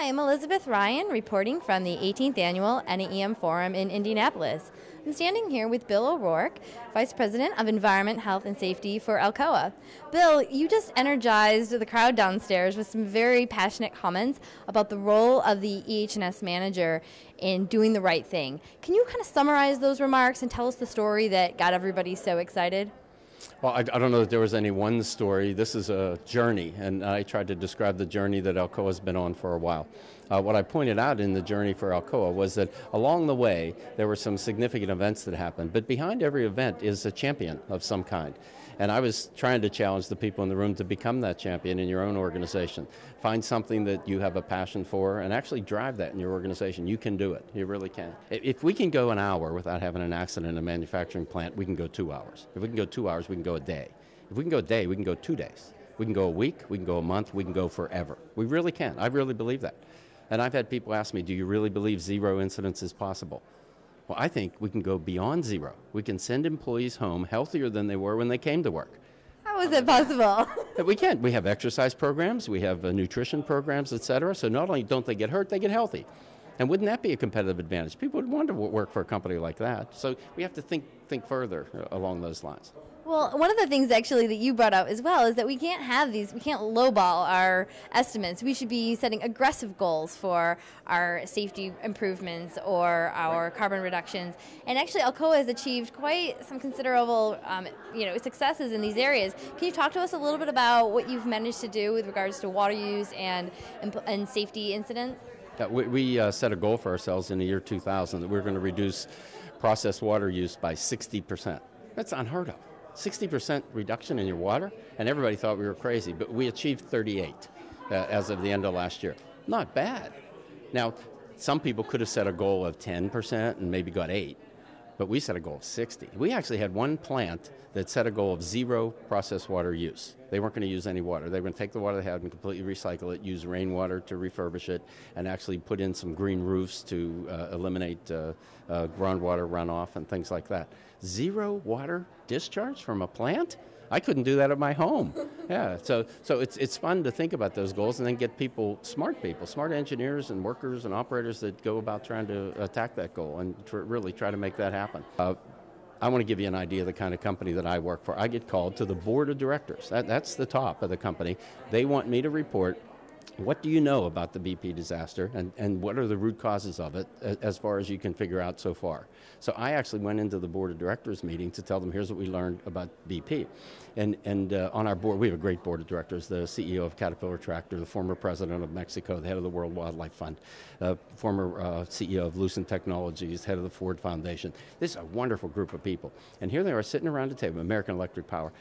Hi, I'm Elizabeth Ryan, reporting from the 18th Annual NAEM Forum in Indianapolis. I'm standing here with Bill O'Rourke, Vice President of Environment, Health, and Safety for Alcoa. Bill, you just energized the crowd downstairs with some very passionate comments about the role of the EH&S manager in doing the right thing. Can you kind of summarize those remarks and tell us the story that got everybody so excited? Well, I don't know that there was any one story. This is a journey, and I tried to describe the journey that Alcoa has been on for a while. What I pointed out in the journey for Alcoa was that along the way, there were some significant events that happened, but behind every event is a champion of some kind. And I was trying to challenge the people in the room to become that champion in your own organization. Find something that you have a passion for and actually drive that in your organization. You can do it. You really can. If we can go an hour without having an accident in a manufacturing plant, we can go 2 hours. If we can go 2 hours, we can go a day. If we can go a day, we can go 2 days. We can go a week, we can go a month, we can go forever. We really can. I really believe that. And I've had people ask me, do you really believe zero incidents is possible? Well, I think we can go beyond zero. We can send employees home healthier than they were when they came to work. How is it possible? We can. We have exercise programs, we have nutrition programs, et cetera. So not only don't they get hurt, they get healthy. And wouldn't that be a competitive advantage? People would want to work for a company like that. So we have to think further along those lines. Well, one of the things actually that you brought up as well is that we can't lowball our estimates. We should be setting aggressive goals for our safety improvements or our carbon reductions. And actually, Alcoa has achieved quite some considerable, successes in these areas. Can you talk to us a little bit about what you've managed to do with regards to water use and safety incidents? We set a goal for ourselves in the year 2000 that we're going to reduce processed water use by 60%. That's unheard of. 60% reduction in your water, and everybody thought we were crazy, but we achieved 38 as of the end of last year. Not bad. Now, some people could have set a goal of 10% and maybe got 8, but we set a goal of 60. We actually had one plant that set a goal of zero processed water use. They weren't going to use any water. They were going to take the water they had and completely recycle it, use rainwater to refurbish it, and actually put in some green roofs to eliminate groundwater runoff and things like that. Zero water discharge from a plant? I couldn't do that at my home. Yeah, so it's fun to think about those goals and then get smart engineers and workers and operators that go about trying to attack that goal and really try to make that happen. I want to give you an idea of the kind of company that I work for. I get called to the board of directors. That's the top of the company. They want me to report, what do you know about the BP disaster and what are the root causes of it as far as you can figure out so far? So I actually went into the board of directors meeting to tell them here's what we learned about BP. And on our board, we have a great board of directors, the CEO of Caterpillar Tractor, the former president of Mexico, the head of the World Wildlife Fund, former CEO of Lucent Technologies, head of the Ford Foundation. This is a wonderful group of people. And here they are sitting around a table, American Electric Power.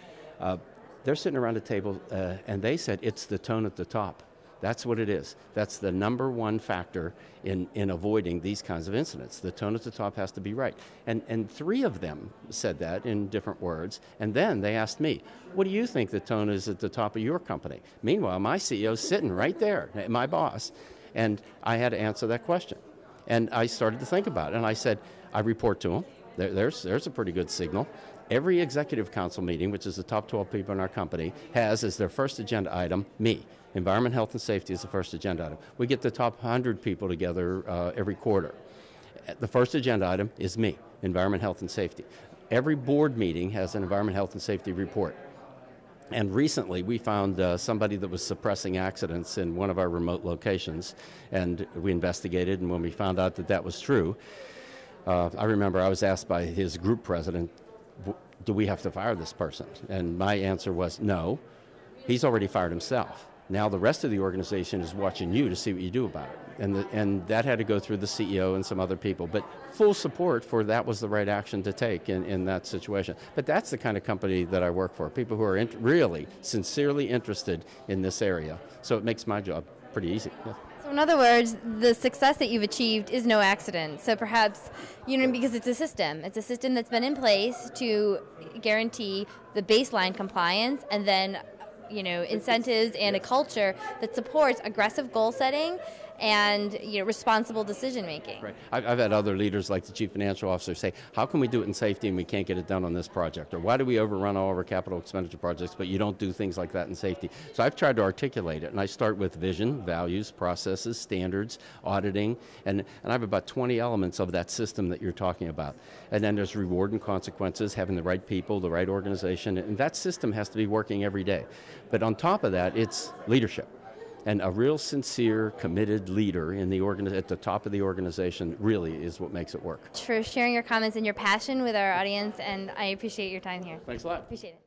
They're sitting around a table and they said it's the tone at the top. That's what it is. That's the number one factor in avoiding these kinds of incidents. The tone at the top has to be right. And 3 of them said that in different words. And then they asked me, what do you think the tone is at the top of your company? Meanwhile, my CEO's sitting right there, my boss. And I had to answer that question. And I started to think about it. And I said, I report to him. There's a pretty good signal. Every executive council meeting, which is the top 12 people in our company, has as their first agenda item me. Environment, health, and safety is the first agenda item. We get the top 100 people together every quarter. The first agenda item is me, environment, health, and safety. Every board meeting has an environment, health, and safety report. And recently we found somebody that was suppressing accidents in one of our remote locations, and we investigated, and when we found out that that was true, I remember I was asked by his group president, do we have to fire this person? And my answer was no, he's already fired himself. Now the rest of the organization is watching you to see what you do about it. And that had to go through the CEO and some other people. But full support for that was the right action to take in that situation. But that's the kind of company that I work for, people who are really sincerely interested in this area. So it makes my job pretty easy. Yeah. So in other words, the success that you've achieved is no accident. So perhaps, because it's a system. It's a system that's been in place to guarantee the baseline compliance and then incentives and a culture that supports aggressive goal setting and responsible decision making. Right. I've had other leaders like the chief financial officer say, how can we do it in safety and we can't get it done on this project? Or why do we overrun all of our capital expenditure projects, but you don't do things like that in safety? So I've tried to articulate it, and I start with vision, values, processes, standards, auditing, and I have about 20 elements of that system that you're talking about. And then there's reward and consequences, having the right people, the right organization, and that system has to be working every day. But on top of that, it's leadership. And a real sincere, committed leader in the at the top of the organization really is what makes it work. For sharing your comments and your passion with our audience, and I appreciate your time here. Thanks a lot. Appreciate it.